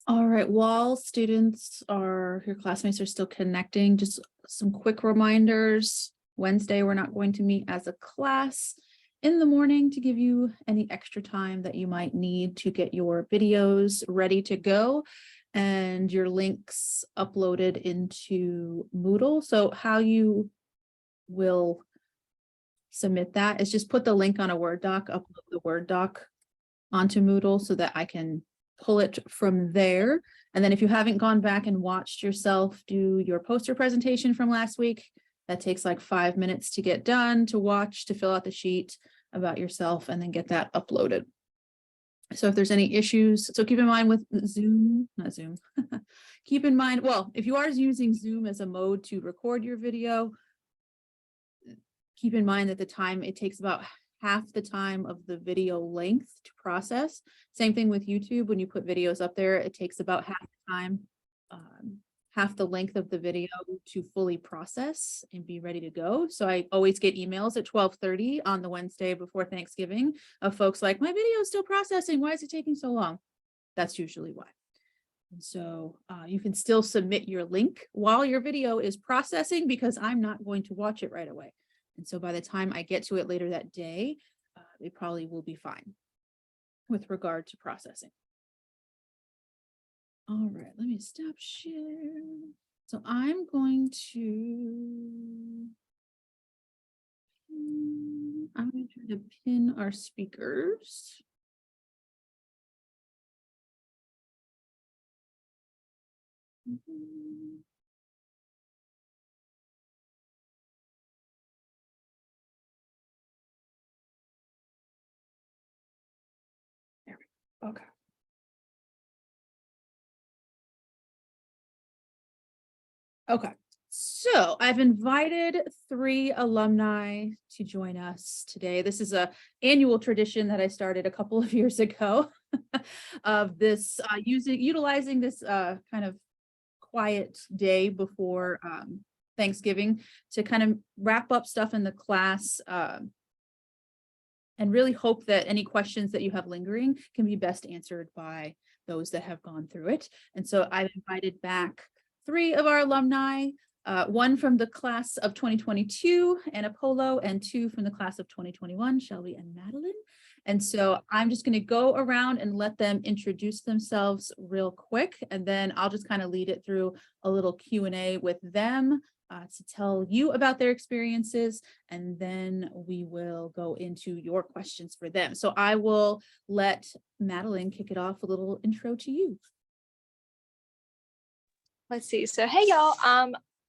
All right, while students or your classmates are still connecting, just some quick reminders. Wednesday, we're not going to meet as a class in the morning to give you any extra time that you might need to get your videos ready to go and your links uploaded into Moodle. So how you will submit that is just put the link on a Word doc, upload the Word doc onto Moodle so that I can pull it from there. And then if you haven't gone back and watched yourself do your poster presentation from last week, that takes like 5 minutes to get done, to watch, to fill out the sheet about yourself, and then get that uploaded. So if there's any issues, so keep in mind with Zoom, not Zoom, keep in mind, well, if you are using Zoom as a mode to record your video, keep in mind that the time, it takes about half the time of the video length to process. Same thing with YouTube. When you put videos up there, it takes about half the time, half the length of the video to fully process and be ready to go. So I always get emails at 12:30 on the Wednesday before Thanksgiving of folks like, my video is still processing. Why is it taking so long? That's usually why. And so you can still submit your link while your video is processing, because I'm not going to watch it right away. And so by the time I get to it later that day, it probably will be fine with regard to processing. All right, let me stop share. So I'm going to try to pin our speakers. There we go. Okay. Okay, so I've invited 3 alumni to join us today. This is a annual tradition that I started a couple of years ago of this utilizing this kind of quiet day before Thanksgiving to kind of wrap up stuff in the class and really hope that any questions that you have lingering can be best answered by those that have gone through it. And so I've invited back 3 of our alumni, 1 from the class of 2022, Anna Polo, and 2 from the class of 2021, Shelby and Madeline. And so I'm just going to go around and let them introduce themselves real quick, and then I'll just kind of lead it through a little Q&A with them to tell you about their experiences, and then we will go into your questions for them. So I will let Madeline kick it off, a little intro to you. Let's see. So, hey, y'all.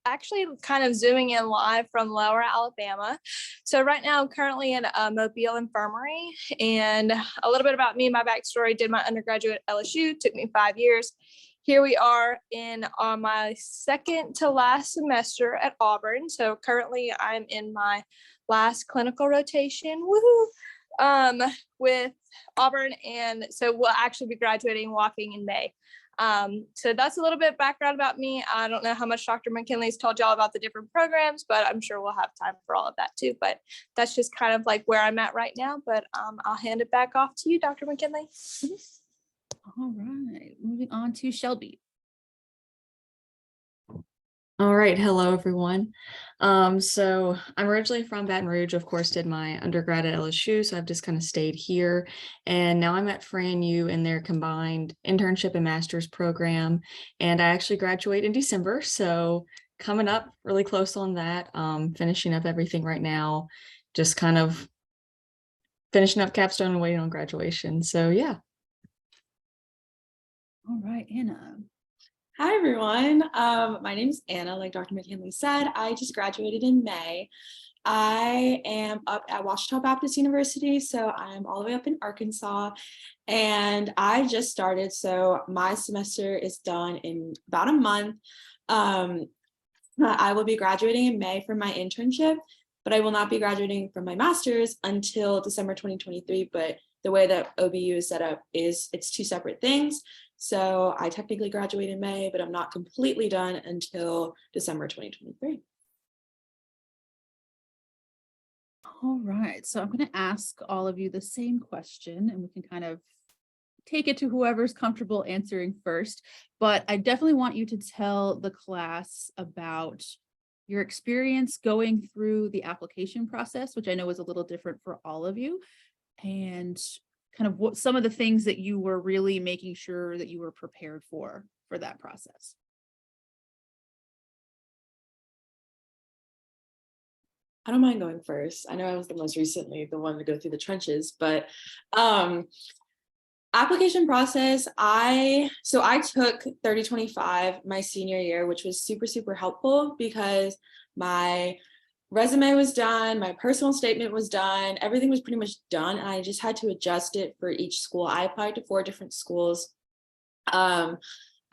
Actually kind of zooming in live from Lower Alabama. So right now I'm currently in Mobile Infirmary, and a little bit about me, my backstory: did my undergraduate at LSU, took me 5 years. Here we are in my second to last semester at Auburn. So currently I'm in my last clinical rotation, woohoo, with Auburn. And so we'll actually be graduating walking in May. So that's a little bit background about me. I don't know how much Dr. McKinley's told y'all about the different programs, but I'm sure we'll have time for all of that too. But that's just kind of like where I'm at right now. But I'll hand it back off to you, Dr. McKinley. All right, moving on to Shelby. All right, hello everyone. So I'm originally from Baton Rouge, of course, did my undergrad at LSU, so I've just kind of stayed here. And now I'm at Fran U in their combined internship and master's program. And I actually graduate in December, so coming up really close on that, finishing up everything right now, just kind of finishing up capstone and waiting on graduation. So yeah. All right, Anna. Hi, everyone. My name is Anna, like Dr. McKinley said. I just graduated in May. I am up at Ouachita Baptist University, so I'm all the way up in Arkansas, and I just started, so my semester is done in about a month. I will be graduating in May from my internship, but I will not be graduating from my master's until December 2023, but the way that OBU is set up is it's 2 separate things. So I technically graduate in May, but I'm not completely done until December 2023. All right, so I'm going to ask all of you the same question, and we can kind of take it to whoever's comfortable answering first, but I definitely want you to tell the class about your experience going through the application process, which I know is a little different for all of you, and kind of what some of the things that you were really making sure that you were prepared for that process. I don't mind going first. I know I was the most recently the one to go through the trenches, but application process, I took 30/25 my senior year, which was super, super helpful because my resume was done, my personal statement was done, everything was pretty much done, and I just had to adjust it for each school. I applied to 4 different schools.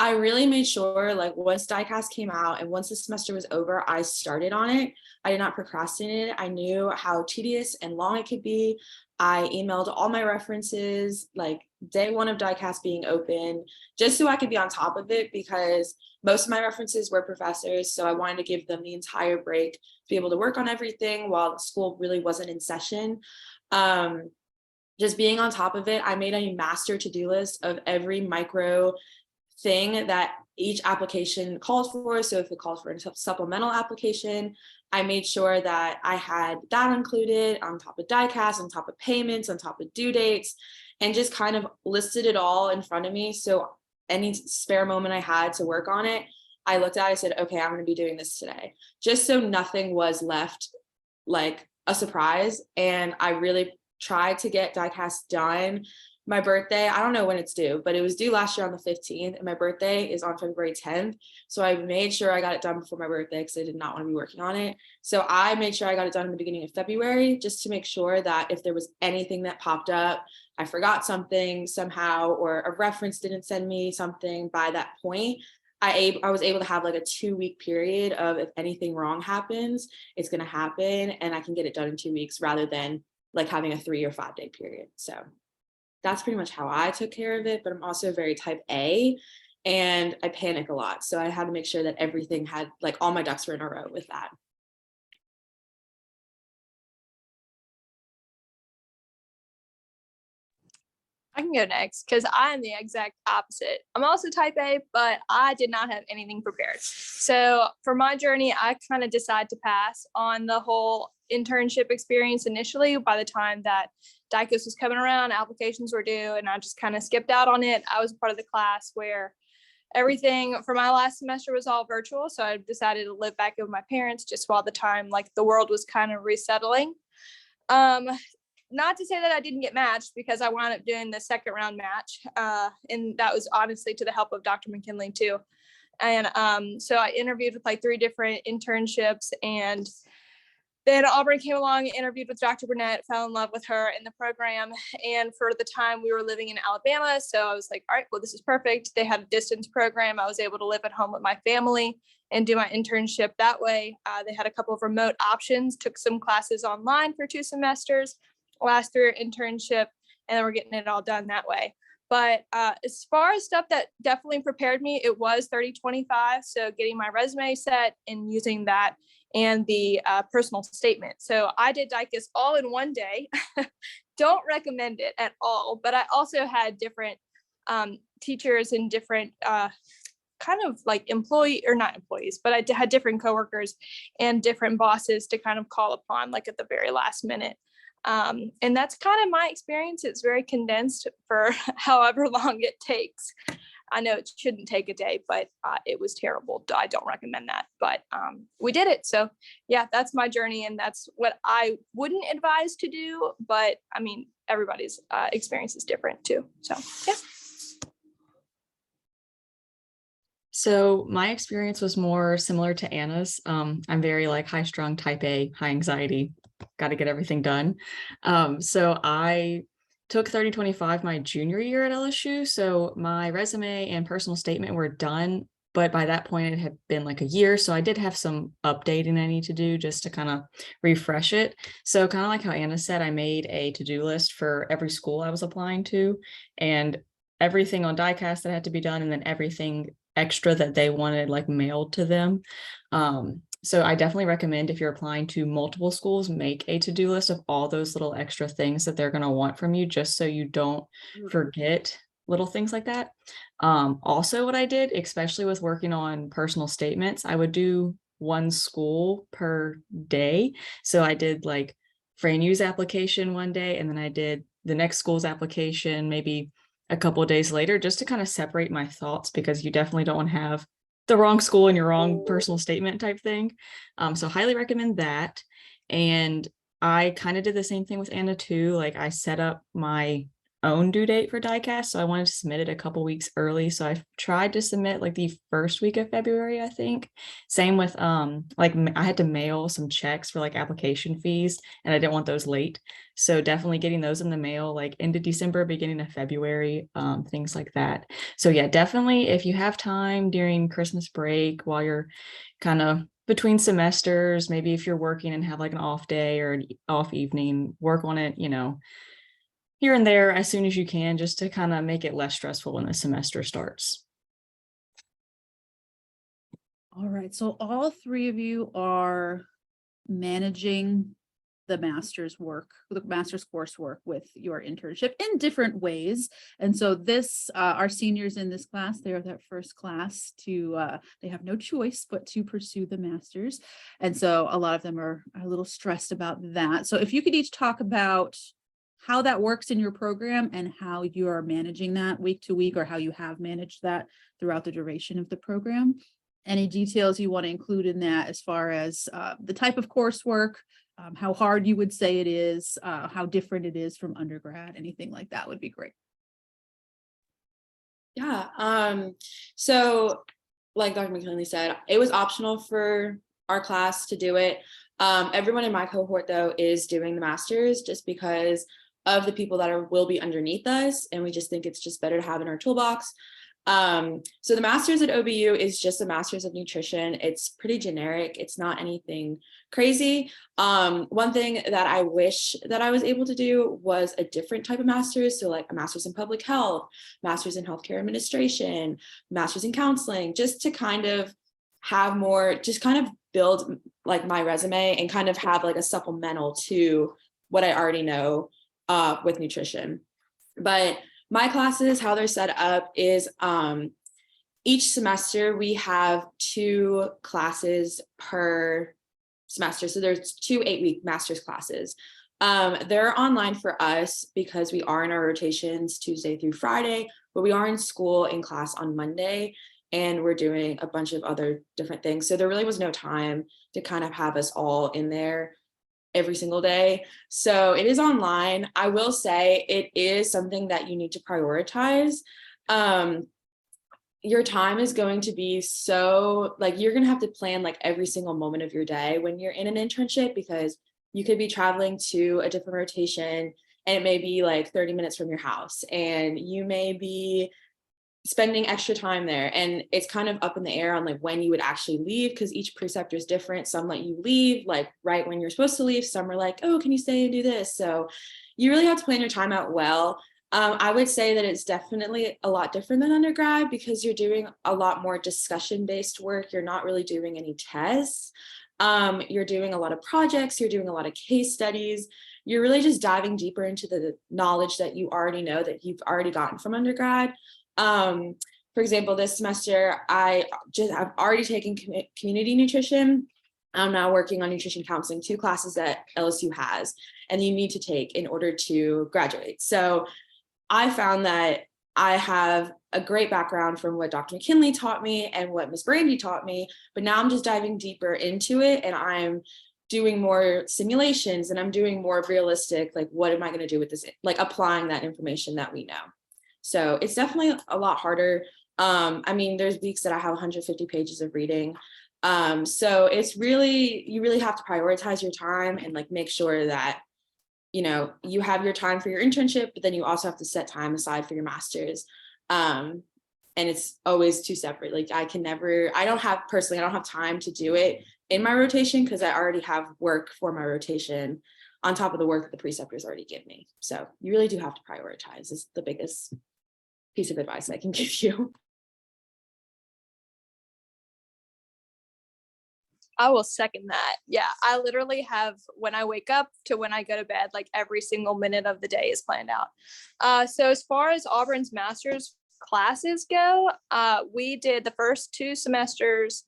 I really made sure, like, once diecast came out and once the semester was over, I started on it. I did not procrastinate. I knew how tedious and long it could be. I emailed all my references, like day one of diecast being open, just so I could be on top of it, because most of my references were professors. So I wanted to give them the entire break to be able to work on everything while the school really wasn't in session. Just being on top of it, I made a master to-do list of every micro thing that each application calls for. So if it calls for a supplemental application, I made sure that I had that included on top of diecast, on top of payments, on top of due dates, and just kind of listed it all in front of me. So any spare moment I had to work on it, I looked at it, I said, okay, I'm going to be doing this today, just so nothing was left like a surprise. And I really tried to get diecast done. My birthday, I don't know when it's due, but it was due last year on the 15th, and my birthday is on February 10th. So I made sure I got it done before my birthday because I did not want to be working on it. So I made sure I got it done in the beginning of February, just to make sure that if there was anything that popped up, I forgot something somehow, or a reference didn't send me something by that point, I was able to have like a 2-week period of, if anything wrong happens, it's going to happen and I can get it done in 2 weeks rather than like having a 3 or 5 day period. So that's pretty much how I took care of it. But I'm also very type A and I panic a lot. So I had to make sure that everything had, like, all my ducks were in a row with that. I can go next because I am the exact opposite. I'm also type A, but I did not have anything prepared. So for my journey, I kind of decided to pass on the whole internship experience initially. By the time that DICOS was coming around, applications were due, and I just kind of skipped out on it. I was part of the class where everything for my last semester was all virtual. So I decided to live back with my parents just while the time, like, the world was kind of resettling. Not to say that I didn't get matched, because I wound up doing the second round match. And that was honestly to the help of Dr. McKinley too. And so I interviewed with like 3 different internships, and then Aubrey came along, interviewed with Dr. Burnett, fell in love with her in the program. And for the time we were living in Alabama, so I was like, all right, well, this is perfect. They had a distance program. I was able to live at home with my family and do my internship that way. They had a couple of remote options, took some classes online for 2 semesters, last year internship, and then we're getting it all done that way. But as far as stuff that definitely prepared me, it was 30/25. So getting my resume set and using that, and the personal statement. So I did DICOS all in one day. Don't recommend it at all. But I also had different teachers and different kind of like not employees, but I had different coworkers and different bosses to kind of call upon, like, at the very last minute. And that's kind of my experience. It's very condensed for however long it takes. I know it shouldn't take a day, but it was terrible. I don't recommend that, but we did it. So yeah, that's my journey, and that's what I wouldn't advise to do. But I mean, everybody's experience is different too. So yeah. So my experience was more similar to Anna's. I'm very like high strung, type A, high anxiety, got to get everything done. So I took 30/25 my junior year at LSU. So my resume and personal statement were done, but by that point it had been like a year. So I did have some updating I need to do just to kind of refresh it. So kind of like how Anna said, I made a to-do list for every school I was applying to, and everything on diecast that had to be done, and then everything extra that they wanted like mailed to them. So I definitely recommend, if you're applying to multiple schools, make a to-do list of all those little extra things that they're going to want from you, just so you don't forget little things like that. Also what I did, especially with working on personal statements, I would do one school per day. So I did like Fran U's application one day, and then I did the next school's application maybe a couple of days later, just to kind of separate my thoughts, because you definitely don't want to have the wrong school and your wrong personal statement type thing. So highly recommend that. And I kind of did the same thing with Anna too. Like I set up my own due date for diecast, so I wanted to submit it a couple weeks early. So I tried to submit like the first week of February, I think. Same with like I had to mail some checks for like application fees, and I didn't want those late. So definitely getting those in the mail like into December, beginning of February, things like that. So yeah, definitely if you have time during Christmas break while you're kind of between semesters, maybe if you're working and have like an off day or an off evening, work on it, here and there as soon as you can, just to kind of make it less stressful when the semester starts. All right, so all three of you are managing the master's coursework with your internship in different ways. And so this, our seniors in this class, they're their first class to, they have no choice but to pursue the master's. And so a lot of them are a little stressed about that. So if you could each talk about how that works in your program and how you are managing that week to week, or how you have managed that throughout the duration of the program. Any details you want to include in that as far as the type of coursework, how hard you would say it is, how different it is from undergrad, anything like that would be great. Yeah, so like Dr. McKinley said, it was optional for our class to do it. Everyone in my cohort though is doing the master's just because of the people that will be underneath us, and we just think it's just better to have in our toolbox. So the master's at OBU is just a master's of nutrition. It's pretty generic. It's not anything crazy. One thing that I wish that I was able to do was a different type of master's. So like a master's in public health, master's in healthcare administration, master's in counseling, just to kind of have more, just kind of build like my resume and kind of have like a supplemental to what I already know with nutrition. But my classes, how they're set up is each semester we have 2 classes per semester. So there's 2 8-week master's classes. They're online for us because we are in our rotations Tuesday through Friday, but we are in school in class on Monday, and we're doing a bunch of other different things. So there really was no time to kind of have us all in there every single day. So it is online. I will say it is something that you need to prioritize. Your time is going to be so like, you're going to have to plan like every single moment of your day when you're in an internship, because you could be traveling to a different rotation and it may be like 30 minutes from your house, and you may be spending extra time there, and it's kind of up in the air on like when you would actually leave, because each preceptor is different. Some let you leave like right when you're supposed to leave, some are like, oh, can you stay and do this? So you really have to plan your time out well. I would say that it's definitely a lot different than undergrad because you're doing a lot more discussion based work. You're not really doing any tests. You're doing a lot of projects, you're doing a lot of case studies. You're really just diving deeper into the knowledge that you already know, that you've already gotten from undergrad. For example, this semester, I've already taken community nutrition. I'm now working on nutrition counseling, 2 classes that LSU has, and you need to take in order to graduate. So I found that I have a great background from what Dr. McKinley taught me and what Ms. Brandy taught me, but now I'm just diving deeper into it, and I'm doing more simulations, and I'm doing more realistic, like, what am I going to do with this? Like applying that information that we know. So it's definitely a lot harder. I mean, there's weeks that I have 150 pages of reading. So it's really, you really have to prioritize your time and like make sure that, you have your time for your internship, but then you also have to set time aside for your master's. And it's always 2 separate. Like I don't have time to do it in my rotation because I already have work for my rotation on top of the work that the preceptors already give me. So you really do have to prioritize is the biggest piece of advice I can give you. I will second that. Yeah, I literally have when I wake up to when I go to bed, like every single minute of the day is planned out. So as far as Auburn's master's classes go, we did the first 2 semesters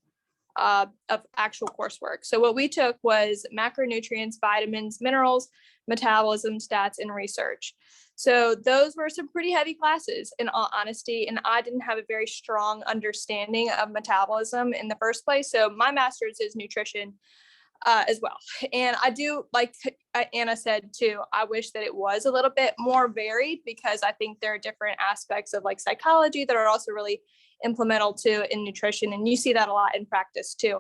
of actual coursework. So what we took was macronutrients, vitamins, minerals, metabolism, stats, and research. So those were some pretty heavy classes in all honesty. And I didn't have a very strong understanding of metabolism in the first place. So my master's is nutrition as well. And I do, like Anna said too, I wish that it was a little bit more varied, because I think there are different aspects of like psychology that are also really implemental too in nutrition. And you see that a lot in practice too.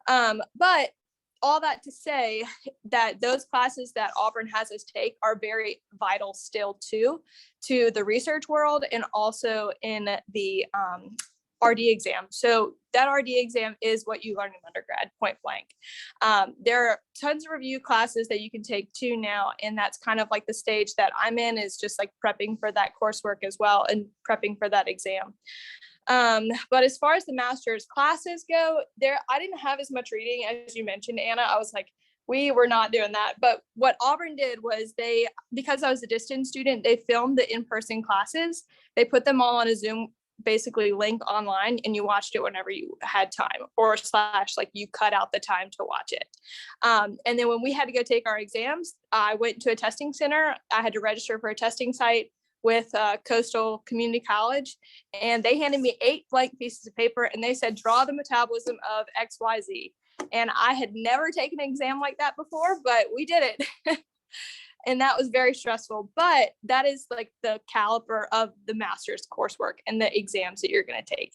But all that to say that those classes that Auburn has us take are very vital still too, to the research world and also in the RD exam. So that RD exam is what you learn in undergrad, point blank. There are tons of review classes that you can take too now. And that's kind of like the stage that I'm in, is just like prepping for that coursework as well and prepping for that exam. But as far as the master's classes go, I didn't have as much reading as you mentioned, Anna. I was like, we were not doing that. But what Auburn did was because I was a distance student, they filmed the in-person classes. They put them all on a Zoom basically link online, and you watched it whenever you had time, or / like you cut out the time to watch it. And then when we had to go take our exams, I went to a testing center. I had to register for a testing site with Coastal Community College, and they handed me 8 blank pieces of paper, and they said, draw the metabolism of XYZ. And I had never taken an exam like that before, but we did it. And that was very stressful, but that is like the caliber of the master's coursework and the exams that you're going to take.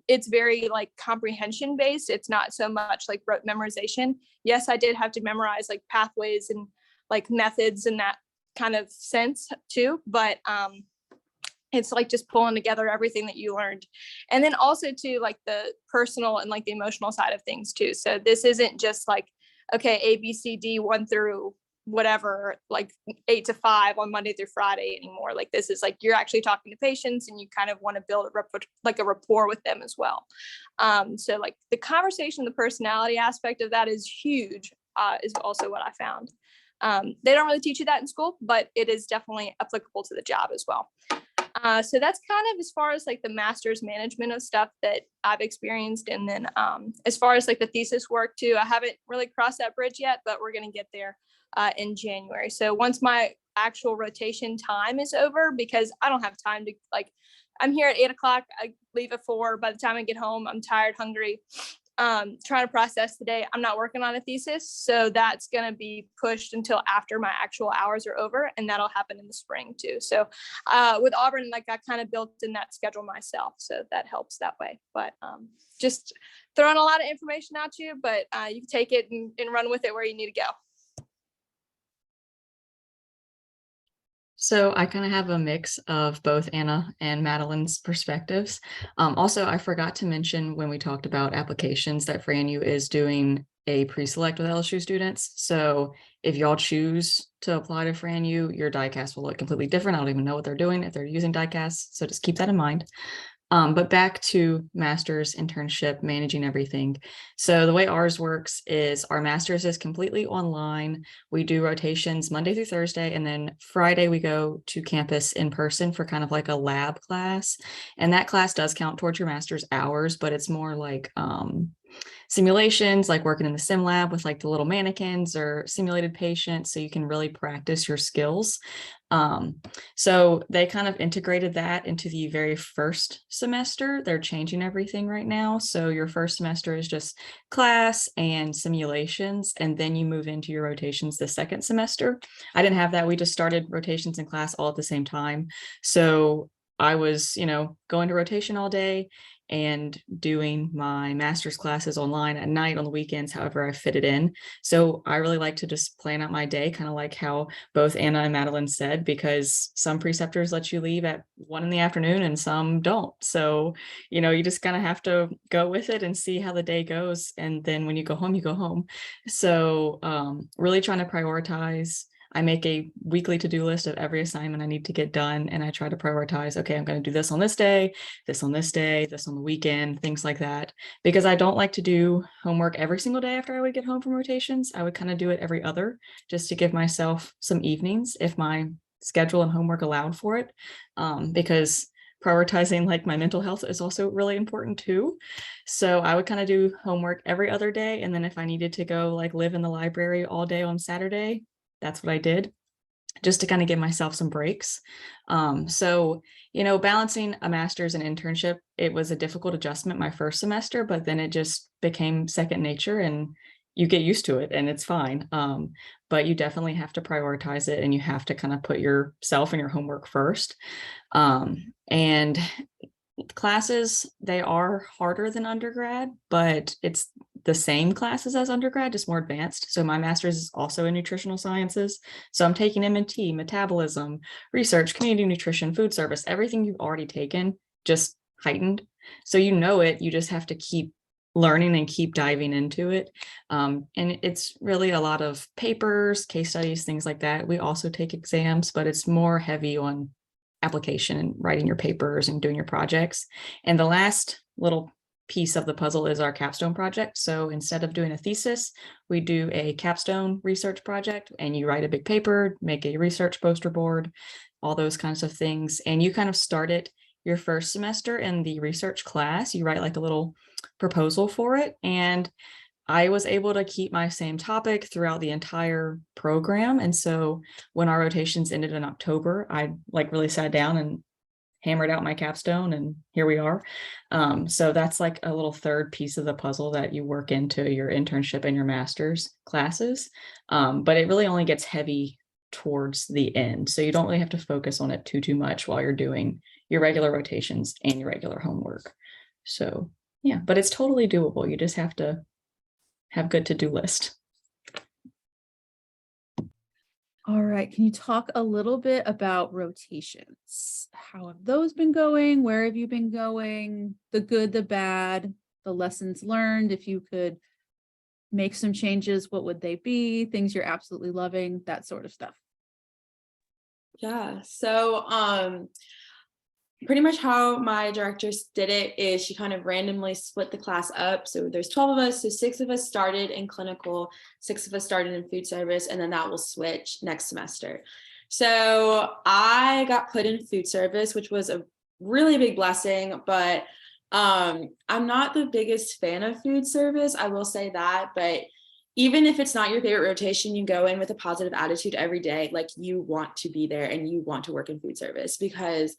It's very like comprehension based. It's not so much like rote memorization. Yes, I did have to memorize like pathways and like methods and that kind of sense too, but it's like just pulling together everything that you learned. And then also too, like the personal and like the emotional side of things too. So this isn't just like, okay, A, B, C, D, 1 through whatever, like 8 to 5 on Monday through Friday anymore. Like this is like, you're actually talking to patients and you kind of want to build a rapport with them as well. So like the conversation, the personality aspect of that is huge, is also what I found. They don't really teach you that in school, but it is definitely applicable to the job as well. So that's kind of as far as like the master's management of stuff that I've experienced. And then as far as like the thesis work too, I haven't really crossed that bridge yet, but we're going to get there in January. So once my actual rotation time is over, because I don't have time to like, I'm here at 8 o'clock, I leave at 4. By the time I get home, I'm tired, hungry, trying to process the day. I'm not working on a thesis. So that's going to be pushed until after my actual hours are over. And that'll happen in the spring too. So with Auburn, like I kind of built in that schedule myself. So that helps that way. But just throwing a lot of information at you, but you can take it and run with it where you need to go. So I kind of have a mix of both Anna and Madeline's perspectives. Also, I forgot to mention when we talked about applications that FranU is doing a pre-select with LSU students. So if y'all choose to apply to FranU, your diecast will look completely different. I don't even know what they're doing if they're using diecast. So just keep that in mind. But back to master's internship, managing everything. So the way ours works is our master's is completely online. We do rotations Monday through Thursday, and then Friday we go to campus in person for kind of like a lab class. And that class does count towards your master's hours, but it's more like simulations, like working in the sim lab with like the little mannequins or simulated patients, so you can really practice your skills. So they kind of integrated that into the very first semester. They're changing everything right now. So your first semester is just class and simulations, and then you move into your rotations the second semester. I didn't have that. We just started rotations and class all at the same time. So I was, going to rotation all day and doing my master's classes online at night on the weekends, however I fit it in. So I really like to just plan out my day, kind of like how both Anna and Madeline said, because some preceptors let you leave at 1 PM and some don't. So, you just kind of have to go with it and see how the day goes. And then when you go home, you go home. So really trying to prioritize I make a weekly to-do list of every assignment I need to get done. And I try to prioritize, okay, I'm going to do this on this day, this on this day, this on the weekend, things like that. Because I don't like to do homework every single day after I would get home from rotations. I would kind of do it every other, just to give myself some evenings if my schedule and homework allowed for it. Because prioritizing like my mental health is also really important too. So I would kind of do homework every other day. And then if I needed to go like live in the library all day on Saturday, that's what I did, just to kind of give myself some breaks. So, balancing a master's and internship, it was a difficult adjustment my first semester, but then it just became second nature and you get used to it and it's fine. But you definitely have to prioritize it and you have to kind of put yourself and your homework first. And classes, they are harder than undergrad, but it's the same classes as undergrad, just more advanced. So my master's is also in nutritional sciences. So I'm taking MNT, metabolism, research, community nutrition, food service, everything you've already taken, just heightened. So it, you just have to keep learning and keep diving into it. And it's really a lot of papers, case studies, things like that. We also take exams, but it's more heavy on application and writing your papers and doing your projects. And the last little piece of the puzzle is our capstone project. So instead of doing a thesis, we do a capstone research project and you write a big paper, make a research poster board, all those kinds of things. And you kind of start it your first semester in the research class. You write like a little proposal for it. And I was able to keep my same topic throughout the entire program. And so when our rotations ended in October, I like really sat down and hammered out my capstone and here we are. So that's like a little third piece of the puzzle that you work into your internship and your master's classes. But it really only gets heavy towards the end. So you don't really have to focus on it too much while you're doing your regular rotations and your regular homework. So yeah, but it's totally doable. You just have to have good to-do list. All right. Can you talk a little bit about rotations? How have those been going? Where have you been going? The good, the bad, the lessons learned. If you could make some changes, what would they be? Things you're absolutely loving, that sort of stuff. Yeah. So pretty much how my director did it is she kind of randomly split the class up. So there's 12 of us. So 6 of us started in clinical, 6 of us started in food service, and then that will switch next semester. So I got put in food service, which was a really big blessing, but I'm not the biggest fan of food service. I will say that, but even if it's not your favorite rotation, you go in with a positive attitude every day. Like you want to be there and you want to work in food service, because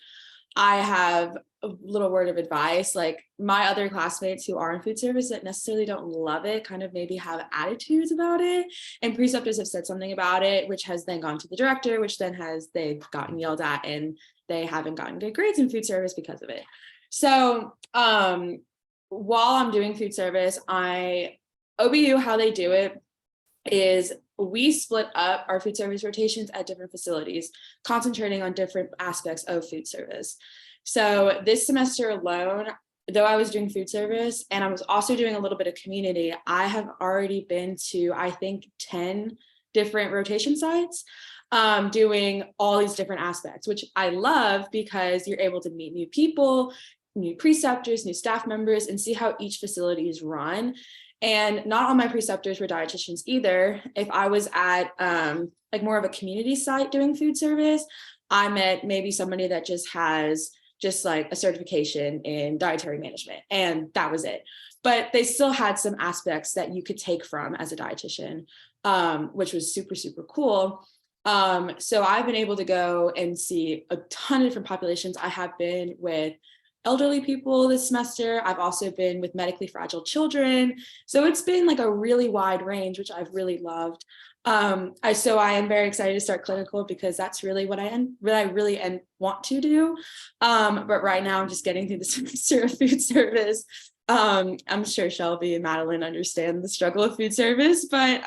I have a little word of advice. Like my other classmates who are in food service that necessarily don't love it, kind of maybe have attitudes about it. And preceptors have said something about it, which has then gone to the director, which then they've gotten yelled at and they haven't gotten good grades in food service because of it. So while I'm doing food service, OBU, how they do it is we split up our food service rotations at different facilities, concentrating on different aspects of food service. So this semester alone, though I was doing food service and I was also doing a little bit of community, I have already been to, I think, 10 different rotation sites, doing all these different aspects, which I love because you're able to meet new people, new preceptors, new staff members, and see how each facility is run. And not all my preceptors were dietitians either. If I was at like more of a community site doing food service, I met maybe somebody that just has just like a certification in dietary management, and that was it. But they still had some aspects that you could take from as a dietitian, which was super, super cool. So I've been able to go and see a ton of different populations. I have been with elderly people this semester. I've also been with medically fragile children. So it's been like a really wide range, which I've really loved. I am very excited to start clinical because that's really what I really want to do. But right now I'm just getting through the semester of food service. I'm sure Shelby and Madeline understand the struggle of food service, but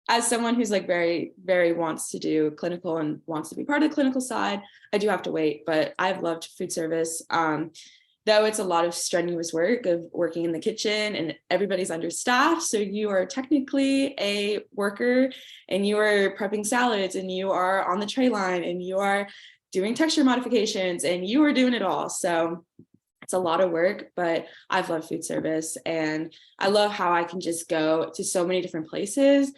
as someone who's like very, very wants to do clinical and wants to be part of the clinical side, I do have to wait, but I've loved food service. though it's a lot of strenuous work of working in the kitchen and everybody's understaffed. So you are technically a worker and you are prepping salads and you are on the tray line and you are doing texture modifications and you are doing it all. So it's a lot of work, but I've loved food service and I love how I can just go to so many different places.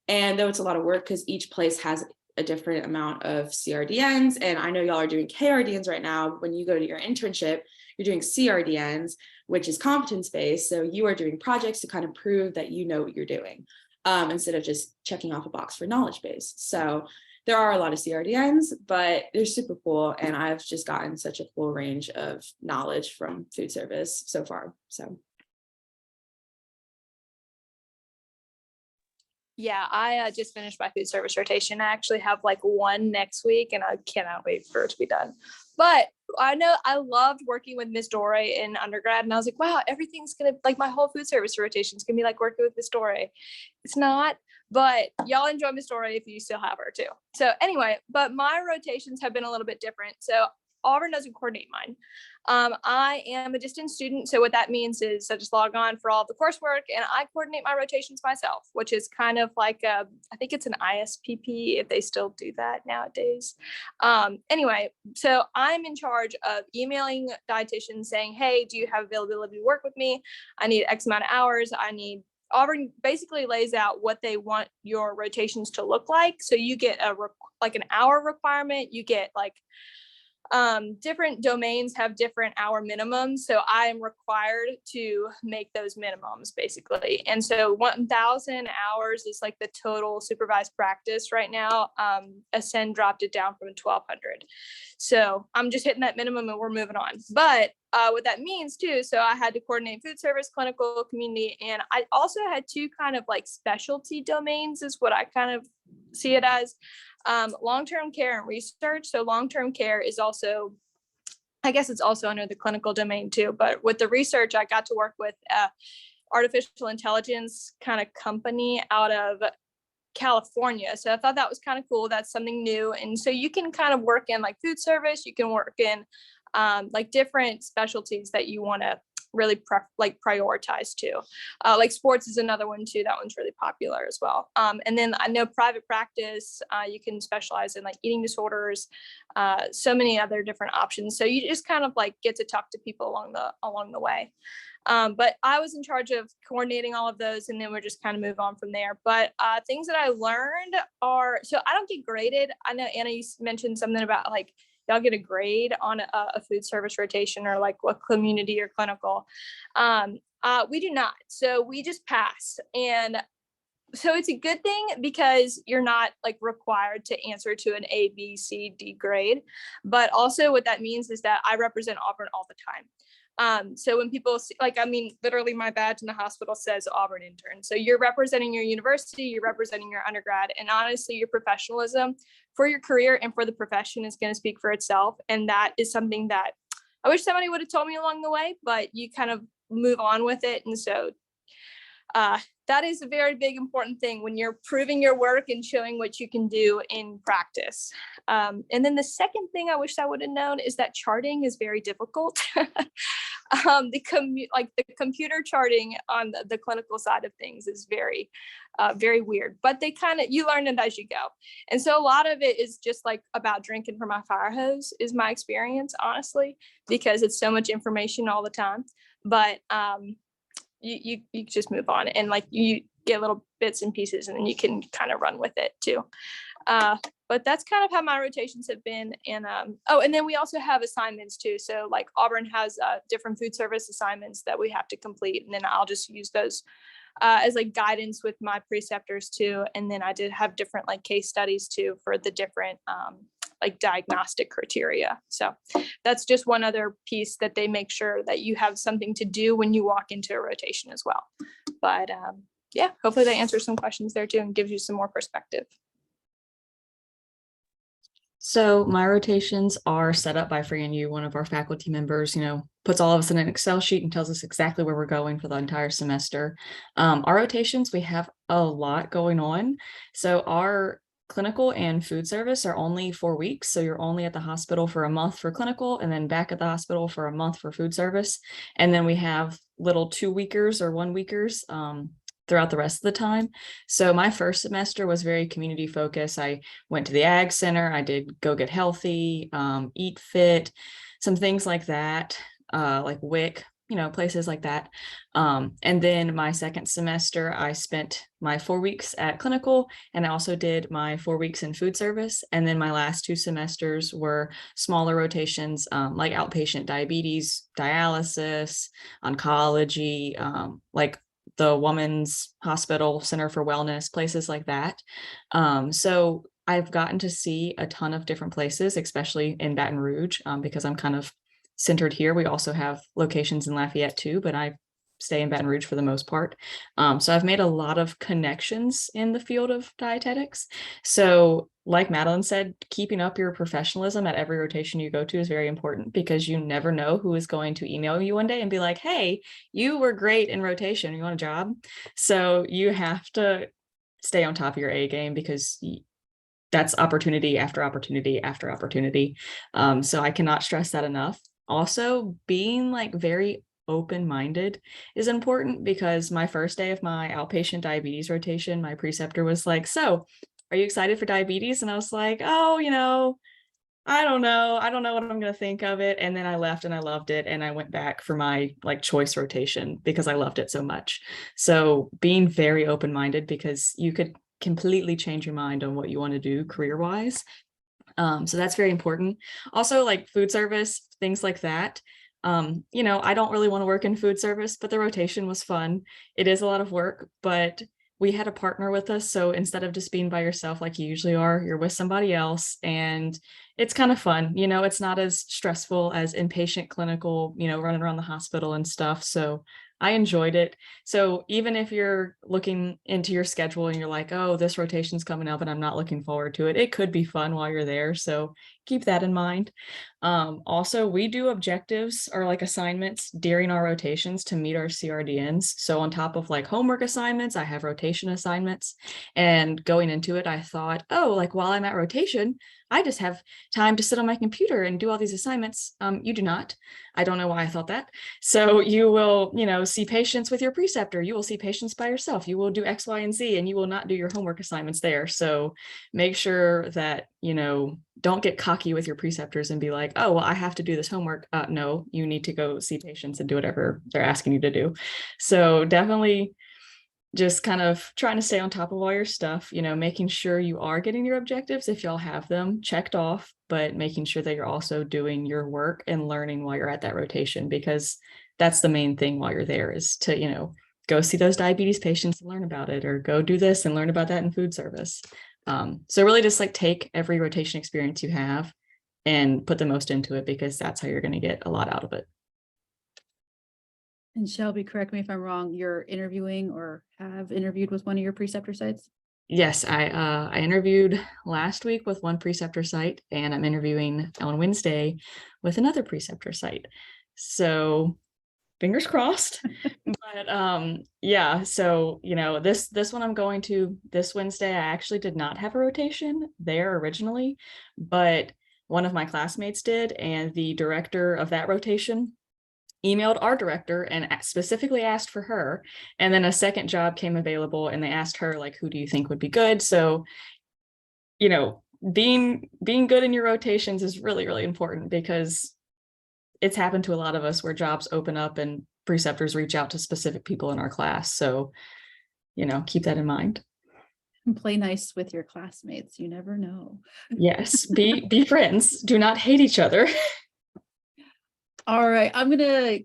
And though it's a lot of work because each place has a different amount of CRDNs, and I know y'all are doing KRDNs right now. When you go to your internship, you're doing CRDNs, which is competence-based. So you are doing projects to kind of prove that you know what you're doing, instead of just checking off a box for knowledge base. So there are a lot of CRDNs, but they're super cool. And I've just gotten such a cool range of knowledge from food service so far. So. Yeah, I just finished my food service rotation. I actually have like one next week and I cannot wait for it to be done. But I know I loved working with Miss Dore in undergrad and I was like, wow, everything's going to, like my whole food service rotation is going to be like working with Miss Dore. It's not, but y'all enjoy Miss Dore if you still have her too. So anyway, but my rotations have been a little bit different. So Auburn doesn't coordinate mine. I am a distance student. So what that means is I just log on for all the coursework and I coordinate my rotations myself, which is kind of like, I think it's an ISPP if they still do that nowadays. Anyway, so I'm in charge of emailing dietitians saying, hey, do you have availability to work with me? I need X amount of hours. Auburn basically lays out what they want your rotations to look like. So you get like an hour requirement, you get like different domains have different hour minimums. So I am required to make those minimums basically. And so 1,000 hours is like the total supervised practice right now. Ascend dropped it down from 1,200. So I'm just hitting that minimum and we're moving on. But what that means too, so I had to coordinate food service, clinical, community, and I also had two kind of like specialty domains is what I kind of see it as. Long-term care and research. So long-term care is also, I guess it's also under the clinical domain too, but with the research, I got to work with artificial intelligence kind of company out of California. So I thought that was kind of cool. That's something new. And so you can kind of work in like food service, you can work in like different specialties that you want to really prioritize too. Like sports is another one too. That one's really popular as well. And then I know private practice, you can specialize in like eating disorders, so many other different options. So you just kind of like get to talk to people along the way. But I was in charge of coordinating all of those and then we're just kind of move on from there. But things that I learned are, so I don't get graded. I know Anna, you mentioned something about like, y'all get a grade on a food service rotation or like what community or clinical. We do not. So we just pass. And so it's a good thing because you're not like required to answer to an A, B, C, D grade. But also what that means is that I represent Auburn all the time. So when people see, like, I mean, literally my badge in the hospital says Auburn intern. So you're representing your university, you're representing your undergrad, and honestly, your professionalism for your career and for the profession is going to speak for itself. And that is something that I wish somebody would have told me along the way, but you kind of move on with it. And so that is a very big important thing when you're proving your work and showing what you can do in practice. And then the second thing I wish I would have known is that charting is very difficult. The computer charting on the clinical side of things is very, very weird, but you learn it as you go. And so a lot of it is just like about drinking from my fire hose is my experience, honestly, because it's so much information all the time. But you just move on and like you get little bits and pieces and then you can kind of run with it too. But that's kind of how my rotations have been. And and then we also have assignments too. So like Auburn has different food service assignments that we have to complete, and then I'll just use those as like guidance with my preceptors too. And then I did have different like case studies too for the different like diagnostic criteria. So that's just one other piece that they make sure that you have something to do when you walk into a rotation as well. But yeah, hopefully that answers some questions there too and gives you some more perspective. So my rotations are set up by Fran Yu, one of our faculty members, puts all of us in an Excel sheet and tells us exactly where we're going for the entire semester. Our rotations, we have a lot going on. So our clinical and food service are only 4 weeks. So you're only at the hospital for a month for clinical and then back at the hospital for a month for food service. And then we have little 2-weekers or 1-weekers throughout the rest of the time. So my first semester was very community focused. I went to the ag center. I did Go Get Healthy, Eat Fit, some things like that, like WIC, places like that. And then my second semester, I spent my 4 weeks at clinical, and I also did my 4 weeks in food service. And then my last 2 semesters were smaller rotations, like outpatient diabetes, dialysis, oncology, like the Women's Hospital Center for Wellness, places like that. So I've gotten to see a ton of different places, especially in Baton Rouge, because I'm kind of centered here. We also have locations in Lafayette too, but I stay in Baton Rouge for the most part. So I've made a lot of connections in the field of dietetics. So like Madeline said, keeping up your professionalism at every rotation you go to is very important, because you never know who is going to email you one day and be like, hey, you were great in rotation. You want a job? So you have to stay on top of your A game, because that's opportunity after opportunity after opportunity. So I cannot stress that enough. Also, being like very open-minded is important, because my first day of my outpatient diabetes rotation, my preceptor was like, so are you excited for diabetes? And I was like, oh, I don't know what I'm going to think of it. And then I left and I loved it. And I went back for my like choice rotation because I loved it so much. So being very open-minded, because you could completely change your mind on what you want to do career-wise. So that's very important. Also, like food service, things like that. I don't really want to work in food service, but the rotation was fun. It is a lot of work, but we had a partner with us. So instead of just being by yourself like you usually are, you're with somebody else, and it's kind of fun. It's not as stressful as inpatient clinical, running around the hospital and stuff. So I enjoyed it. So even if you're looking into your schedule and you're like, oh, this rotation's coming up and I'm not looking forward to it, it could be fun while you're there. So keep that in mind. Also, we do objectives or like assignments during our rotations to meet our CRDNs. So on top of like homework assignments, I have rotation assignments. And going into it, I thought, oh, like while I'm at rotation, I just have time to sit on my computer and do all these assignments. You do not. I don't know why I thought that. So you will, see patients with your preceptor. You will see patients by yourself. You will do X, Y, and Z, and you will not do your homework assignments there. So make sure that, don't get cocky with your preceptors and be like, oh, well, I have to do this homework. No, you need to go see patients and do whatever they're asking you to do. So definitely just kind of trying to stay on top of all your stuff, making sure you are getting your objectives if y'all have them checked off, but making sure that you're also doing your work and learning while you're at that rotation, because that's the main thing while you're there, is to, go see those diabetes patients and learn about it, or go do this and learn about that in food service. So really just like take every rotation experience you have and put the most into it, because that's how you're going to get a lot out of it. And Shelby, correct me if I'm wrong, you're interviewing or have interviewed with one of your preceptor sites? Yes, I interviewed last week with one preceptor site, and I'm interviewing on Wednesday with another preceptor site. So fingers crossed. But yeah, so this one I'm going to this Wednesday. I actually did not have a rotation there originally, but one of my classmates did, and the director of that rotation emailed our director and specifically asked for her. And then a second job came available, and they asked her, like, who do you think would be good? So, being good in your rotations is really, really important, because it's happened to a lot of us where jobs open up and preceptors reach out to specific people in our class. So, keep that in mind. And play nice with your classmates. You never know. Yes, be friends. Do not hate each other. All right, I'm gonna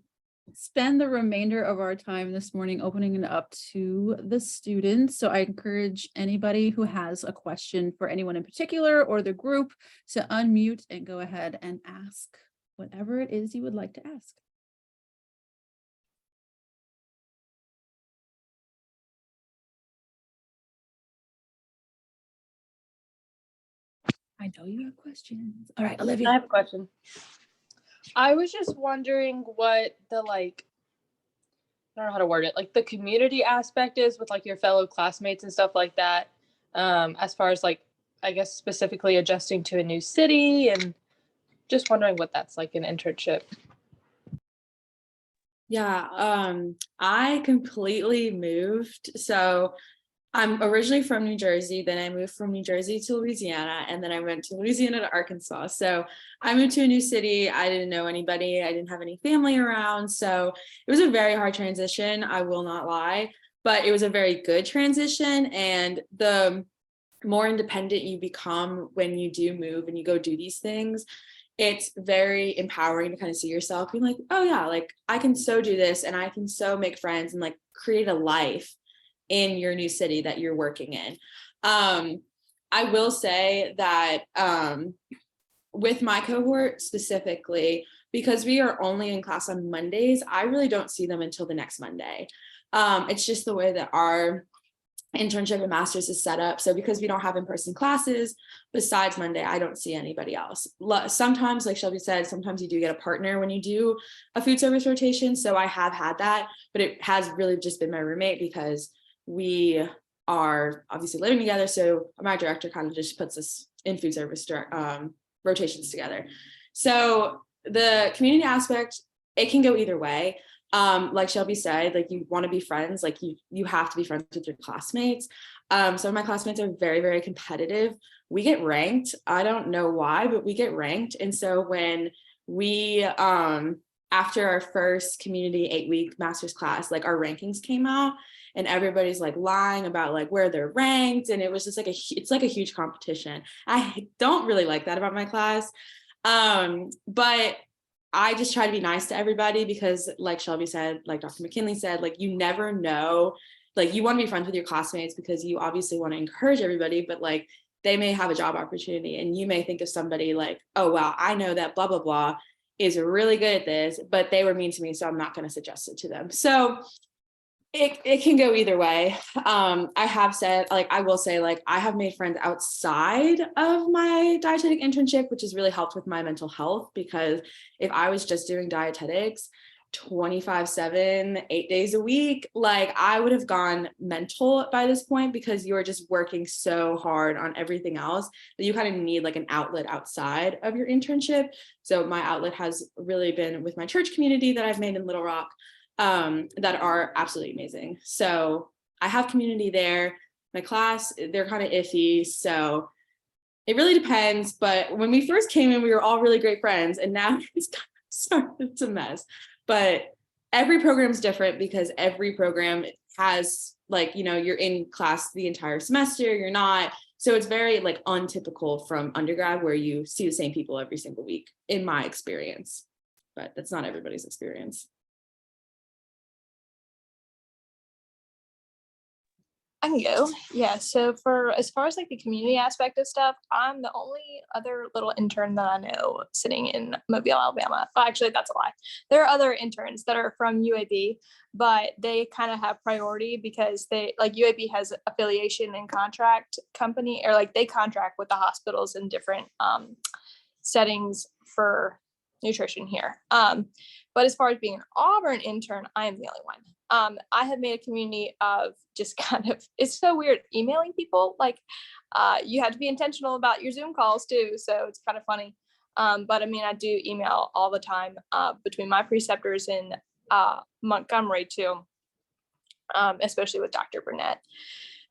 spend the remainder of our time this morning opening it up to the students. So I encourage anybody who has a question for anyone in particular or the group to unmute and go ahead and ask whatever it is you would like to ask. I know you have questions. All right, Olivia. I have a question. I was just wondering what the I don't know how to word it, like the community aspect is with like your fellow classmates and stuff like that. As far as like I guess specifically adjusting to a new city and just wondering what that's like an internship. Yeah, I completely moved. So I'm originally from New Jersey, then I moved from New Jersey to Louisiana, and then I went to Louisiana to Arkansas. So I moved to a new city. I didn't know anybody. I didn't have any family around. So it was a very hard transition. I will not lie, but it was a very good transition. And the more independent you become when you do move and you go do these things, it's very empowering to kind of see yourself being like, oh yeah, like I can so do this and I can so make friends and like create a life in your new city that you're working in. I will say that with my cohort specifically, because we are only in class on Mondays, I really don't see them until the next Monday. It's just the way that our internship and master's is set up. So because we don't have in-person classes, besides Monday, I don't see anybody else. Sometimes, like Shelby said, sometimes you do get a partner when you do a food service rotation. So I have had that, but it has really just been my roommate because we are obviously living together. So my director kind of just puts us in food service rotations together. So the community aspect, it can go either way. Like Shelby said, like you want to be friends, like you have to be friends with your classmates. Some of my classmates are very, very competitive. We get ranked. I don't know why, but we get ranked. And so when we, after our first community 8-week master's class, like our rankings came out and everybody's like lying about like where they're ranked. And it was just like it's like a huge competition. I don't really like that about my class. But I just try to be nice to everybody because like Shelby said, like Dr. McKinley said, like you never know, like you want to be friends with your classmates because you obviously want to encourage everybody, but like they may have a job opportunity and you may think of somebody like, oh, wow, I know that blah, blah, blah is really good at this, but they were mean to me, so I'm not going to suggest it to them. So it can go either way. I have said, like, I will say, like, I have made friends outside of my dietetic internship, which has really helped with my mental health, because if I was just doing dietetics 24/7, 8 days a week, like I would have gone mental by this point because you're just working so hard on everything else that you kind of need like an outlet outside of your internship. So my outlet has really been with my church community that I've made in Little Rock. That are absolutely amazing. So I have community there. My class, they're kind of iffy. So it really depends. But when we first came in, we were all really great friends. And now it's a mess. But every program is different because every program has like, you know, you're in class the entire semester, you're not. So it's very like untypical from undergrad where you see the same people every single week, in my experience. But that's not everybody's experience. I can go. Yeah. So for as far as like the community aspect of stuff, I'm the only other little intern that I know sitting in Mobile, Alabama. Well, actually, that's a lie. There are other interns that are from UAB, but they kind of have priority because they like UAB has affiliation and contract company, or like they contract with the hospitals in different settings for nutrition here. But as far as being an Auburn intern, I am the only one. I have made a community of just kind of, it's so weird emailing people. Like you have to be intentional about your Zoom calls too. So it's kind of funny. But I mean, I do email all the time between my preceptors in Montgomery too, especially with Dr. Burnett.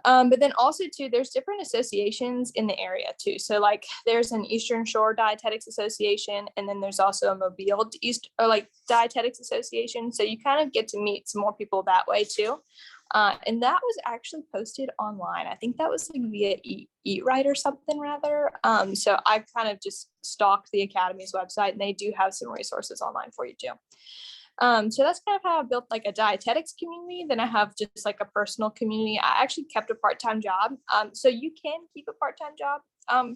But then also too, there's different associations in the area too. So like there's an Eastern Shore Dietetics Association, and then there's also a Mobile East or like Dietetics Association. So you kind of get to meet some more people that way too. And that was actually posted online. I think that was like via Eat Right or something rather. So I kind of just stalked the Academy's website, and they do have some resources online for you too. So that's kind of how I built like a dietetics community. Then I have just like a personal community. I actually kept a part-time job. So you can keep a part-time job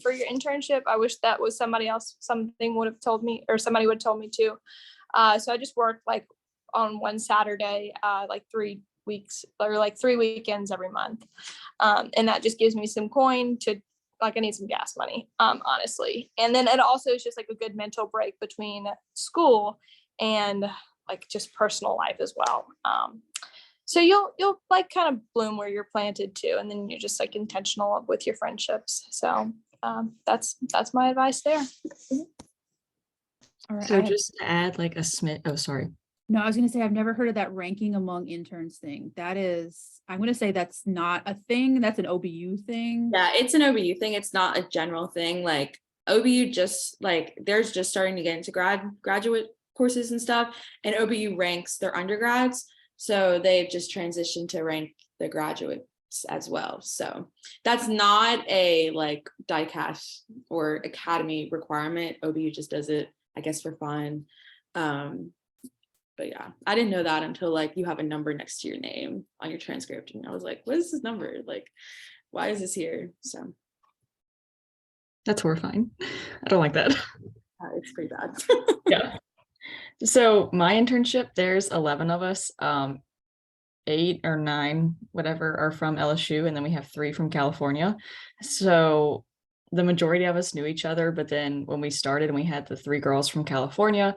for your internship. I wish that was something would have told me, or somebody would have told me too. So I just worked like on one Saturday, like 3 weeks or like 3 weekends every month. And that just gives me some coin to, like I need some gas money, honestly. And then it also is just like a good mental break between school and like just personal life as well. So you'll like kind of bloom where you're planted too. And then you're just like intentional with your friendships. So that's my advice there. All right. So just to add like a smit, oh, sorry. No, I was going to say, I've never heard of that ranking among interns thing. That is, I'm going to say that's not a thing. That's an OBU thing. Yeah, it's an OBU thing. It's not a general thing. Like OBU just like there's just starting to get into graduate courses and stuff, and OBU ranks their undergrads. So they've just transitioned to rank the graduates as well. So that's not a like DICAS or academy requirement. OBU just does it, I guess, for fun. But yeah, I didn't know that until like you have a number next to your name on your transcript. And I was like, what is this number? Like, why is this here? So That's horrifying. I don't like that. it's pretty bad. Yeah. So my internship, there's 11 of us. 8 or 9, whatever, are from LSU, and then we have 3 from California. So the majority of us knew each other, but then when we started and we had the 3 girls from California,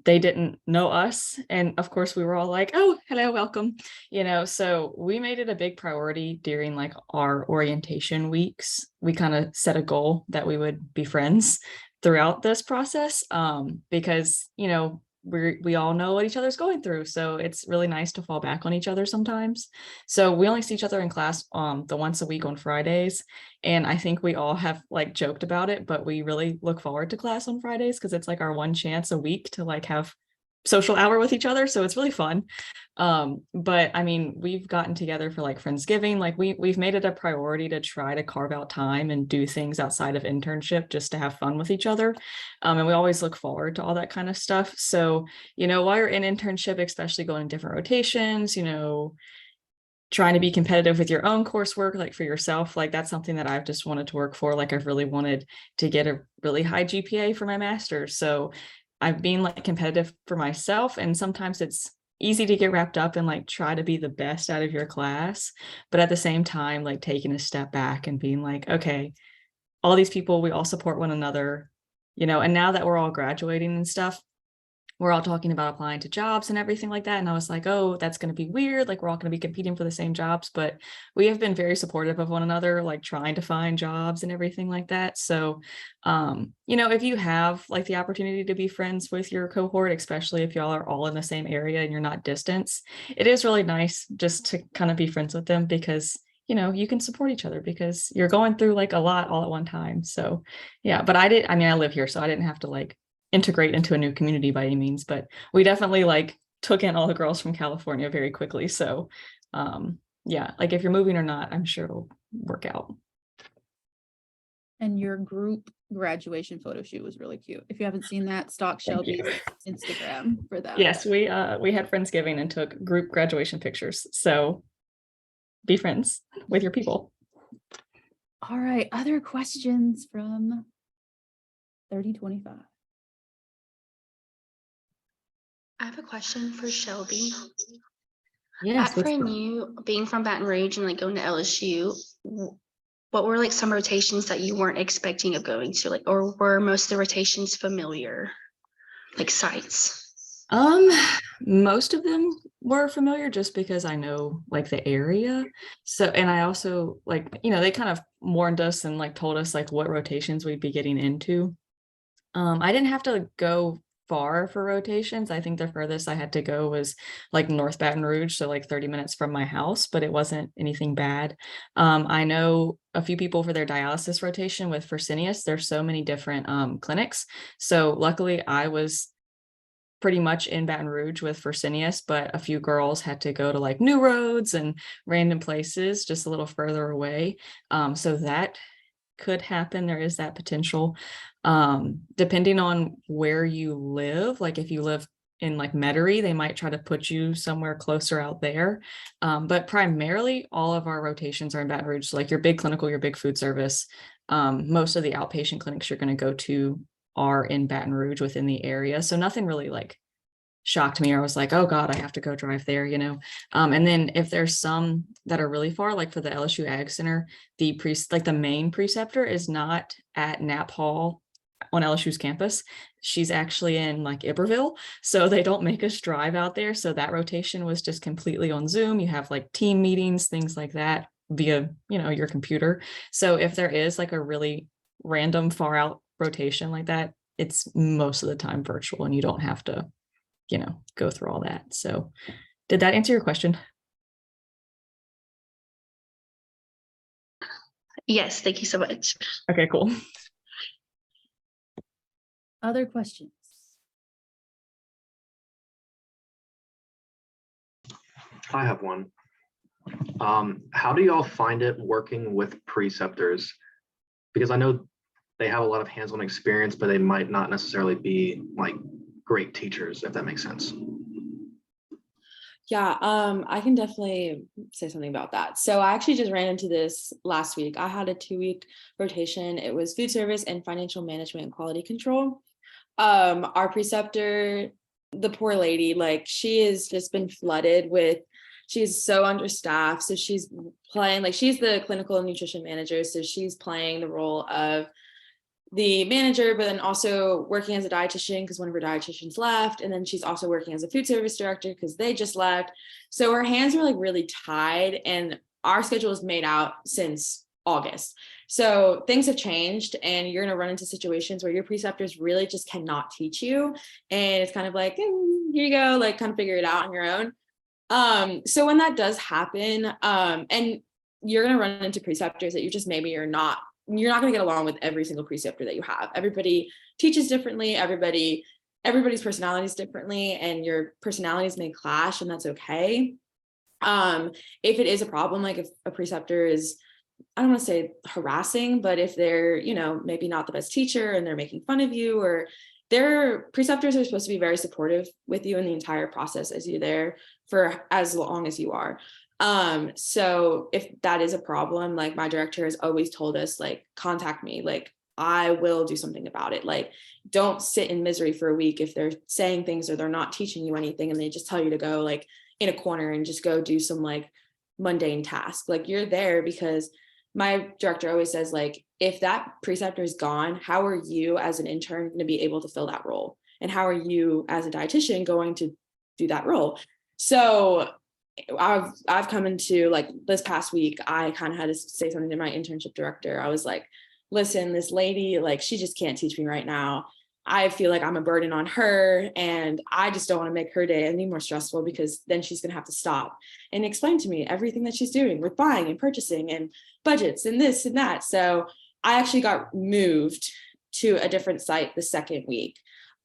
they didn't know us. And of course we were all like, oh, hello, welcome, so we made it a big priority during like our orientation weeks. We kind of set a goal that we would be friends throughout this process, because, we all know what each other's going through. So it's really nice to fall back on each other sometimes. So we only see each other in class the once a week on Fridays. And I think we all have like joked about it, but we really look forward to class on Fridays because it's like our one chance a week to like have social hour with each other. So it's really fun. But I mean, we've gotten together for like Friendsgiving. Like we've made it a priority to try to carve out time and do things outside of internship just to have fun with each other. And we always look forward to all that kind of stuff. So, while you're in internship, especially going in different rotations, trying to be competitive with your own coursework, like for yourself, like that's something that I've just wanted to work for. Like I've really wanted to get a really high GPA for my master's. So I've been like competitive for myself, and sometimes it's easy to get wrapped up and like try to be the best out of your class, but at the same time, like taking a step back and being like, okay, all these people, we all support one another, and now that we're all graduating and stuff, we're all talking about applying to jobs and everything like that. And I was like, oh, that's going to be weird. Like we're all going to be competing for the same jobs, but we have been very supportive of one another, like trying to find jobs and everything like that. So, if you have like the opportunity to be friends with your cohort, especially if y'all are all in the same area and you're not distance, it is really nice just to kind of be friends with them because you can support each other because you're going through like a lot all at one time. So yeah, but I live here, so I didn't have to like integrate into a new community by any means, but we definitely like took in all the girls from California very quickly. So yeah, like if you're moving or not, I'm sure it'll work out. And your group graduation photo shoot was really cute. If you haven't seen that, stalk Shelby's Instagram for that. Yes, we had Friendsgiving and took group graduation pictures. So be friends with your people. All right, other questions from 3025. I have a question for Shelby. Yes. At FrameU, being from Baton Rouge and like going to LSU, what were like some rotations that you weren't expecting of going to, like, or were most of the rotations familiar, like sites? Most of them were familiar just because I know like the area. So, and I also like, they kind of warned us and like told us like what rotations we'd be getting into. I didn't have to go far for rotations. I think the furthest I had to go was like North Baton Rouge, so like 30 minutes from my house, but it wasn't anything bad. I know a few people for their dialysis rotation with Fresenius. There's so many different clinics. So luckily I was pretty much in Baton Rouge with Fresenius, but a few girls had to go to like New Roads and random places just a little further away. So that could happen. There is that potential. Depending on where you live, like if you live in like Metairie, they might try to put you somewhere closer out there. But primarily all of our rotations are in Baton Rouge. So like your big clinical, your big food service, most of the outpatient clinics you're going to go to are in Baton Rouge within the area. So nothing really like shocked me or I was like, oh God, I have to go drive there, and then if there's some that are really far, like for the LSU Ag Center, the main preceptor is not at Knapp Hall on LSU's campus. She's actually in like Iberville, so they don't make us drive out there. So that rotation was just completely on Zoom. You have like team meetings, things like that via your computer. So if there is like a really random far out rotation like that, it's most of the time virtual and you don't have to, go through all that. So did that answer your question? Yes, thank you so much. Okay, cool. Other questions? I have one. How do y'all find it working with preceptors? Because I know they have a lot of hands-on experience, but they might not necessarily be like great teachers, if that makes sense. Yeah, I can definitely say something about that. So I actually just ran into this last week. I had a 2-week rotation. It was food service and financial management and quality control. Our preceptor, the poor lady, like she has just been flooded with, she's so understaffed. So she's playing, like she's the clinical nutrition manager. So she's playing the role of the manager, but then also working as a dietitian because one of her dietitians left. And then she's also working as a food service director because they just left. So her hands are like really tied and our schedule is made out since August. So things have changed and you're going to run into situations where your preceptors really just cannot teach you. And it's kind of like, here you go, like kind of figure it out on your own. So when that does happen, and you're going to run into preceptors that you just maybe you're not going to get along with every single preceptor that you have. Everybody teaches differently. Everybody's personalities differently, and your personalities may clash, and that's okay. If it is a problem, like if a preceptor is, I don't want to say harassing, but if they're, maybe not the best teacher and they're making fun of you, or their preceptors are supposed to be very supportive with you in the entire process as you're there for as long as you are. So if that is a problem, like my director has always told us, like, contact me, like I will do something about it. Like, don't sit in misery for a week if they're saying things or they're not teaching you anything and they just tell you to go like in a corner and just go do some like mundane task. Like, you're there because my director always says, like, if that preceptor is gone, how are you as an intern going to be able to fill that role? And how are you as a dietitian going to do that role? So I've come into, like, this past week, I kind of had to say something to my internship director. I was like, listen, this lady, like, she just can't teach me right now. I feel like I'm a burden on her and I just don't want to make her day any more stressful because then she's going to have to stop and explain to me everything that she's doing with buying and purchasing and budgets and this and that. So I actually got moved to a different site the second week.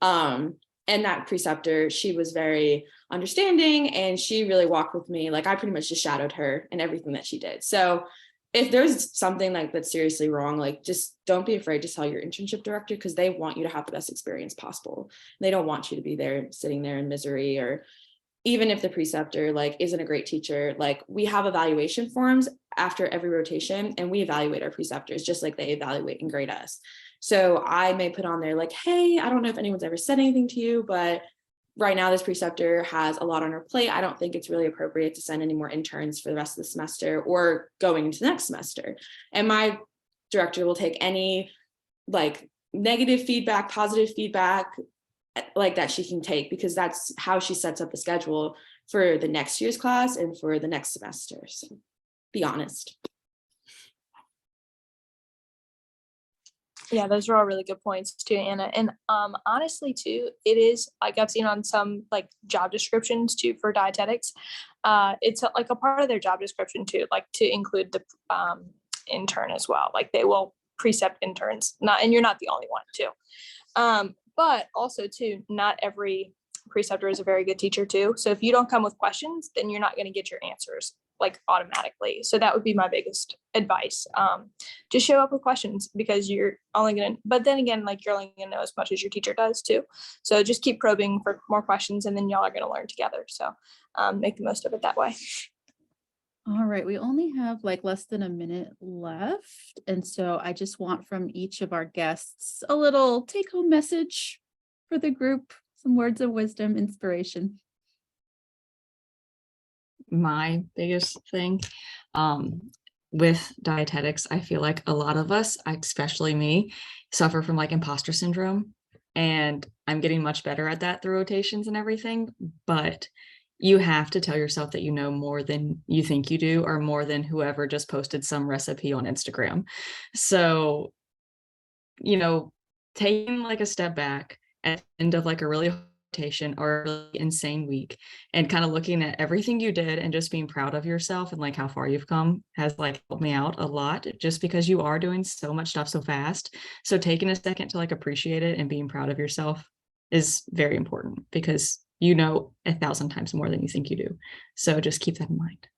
And that preceptor, she was very understanding and she really walked with me. Like, I pretty much just shadowed her in everything that she did. So if there's something like that's seriously wrong, like, just don't be afraid to tell your internship director, because they want you to have the best experience possible. They don't want you to be there sitting there in misery. Or even if the preceptor like isn't a great teacher, like, we have evaluation forums after every rotation and we evaluate our preceptors just like they evaluate and grade us. So I may put on there like, hey, I don't know if anyone's ever said anything to you, but right now this preceptor has a lot on her plate. I don't think it's really appropriate to send any more interns for the rest of the semester or going into the next semester. And my director will take any like negative feedback, positive feedback, like that she can take, because that's how she sets up the schedule for the next year's class and for the next semester. So be honest. Yeah, those are all really good points too, Anna. And honestly too, it is like I've seen on some like job descriptions too for dietetics. It's like a part of their job description too, like to include the intern as well. Like, they will precept interns, and you're not the only one too. But also too, not every preceptor is a very good teacher too. So if you don't come with questions, then you're not going to get your answers like automatically. So that would be my biggest advice. Just show up with questions, because you're only going to, but then again, like, you're only going to know as much as your teacher does too. So just keep probing for more questions and then y'all are going to learn together. So make the most of it that way. All right, we only have like less than a minute left. And so I just want from each of our guests a little take-home message for the group, some words of wisdom, inspiration. My biggest thing with dietetics, I feel like a lot of us, especially me, suffer from like imposter syndrome, and I'm getting much better at that through rotations and everything. But you have to tell yourself that you know more than you think you do, or more than whoever just posted some recipe on Instagram. So taking like a step back at the end of like a really rotation or a really insane week and kind of looking at everything you did and just being proud of yourself and like how far you've come has like helped me out a lot, just because you are doing so much stuff so fast. So taking a second to like appreciate it and being proud of yourself is very important, because 1,000 times more than you think you do. So just keep that in mind.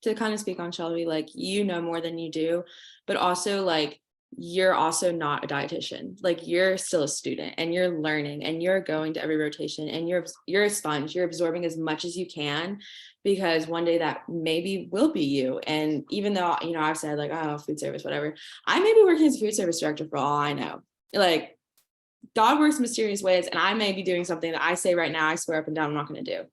To kind of speak on Shelby, like, more than you do, but also like you're also not a dietitian. Like, you're still a student and you're learning and you're going to every rotation and you're a sponge. You're absorbing as much as you can, because one day that maybe will be you. And even though, I've said like, oh, food service, whatever, I may be working as a food service director for all I know. Like, God works in mysterious ways, and I may be doing something that I say right now, I swear up and down I'm not going to do.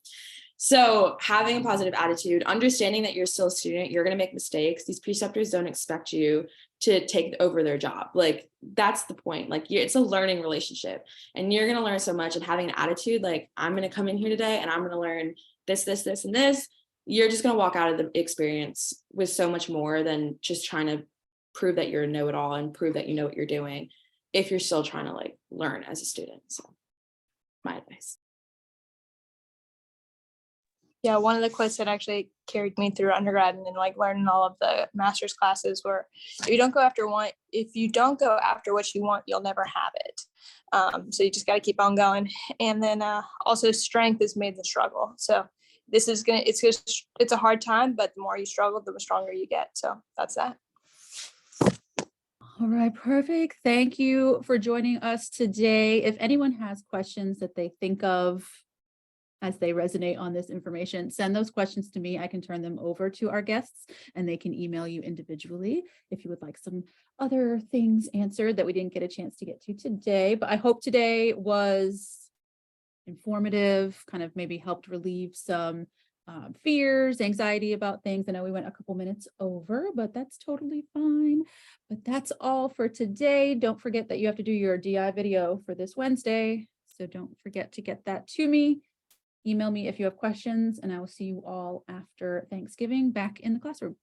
So having a positive attitude, understanding that you're still a student, you're going to make mistakes. These preceptors don't expect you to take over their job. Like, that's the point. Like, it's a learning relationship, and you're going to learn so much. And having an attitude, like, I'm going to come in here today and I'm going to learn this, this, this, and this. You're just going to walk out of the experience with so much more than just trying to prove that you're a know-it-all and prove that you know what you're doing, if you're still trying to like learn as a student. So my advice. Yeah, one of the quotes that actually carried me through undergrad and then like learning all of the master's classes were, if you don't go after what you want, you'll never have it. So you just got to keep on going. And then also strength is made the struggle. So it's a hard time, but the more you struggle, the stronger you get. So that's that. All right, perfect. Thank you for joining us today. If anyone has questions that they think of as they resonate on this information, send those questions to me. I can turn them over to our guests and they can email you individually if you would like some other things answered that we didn't get a chance to get to today. But I hope today was informative, kind of maybe helped relieve some fears, anxiety about things. I know we went a couple minutes over, but that's totally fine. But that's all for today. Don't forget that you have to do your DI video for this Wednesday. So don't forget to get that to me. Email me if you have questions, and I will see you all after Thanksgiving back in the classroom.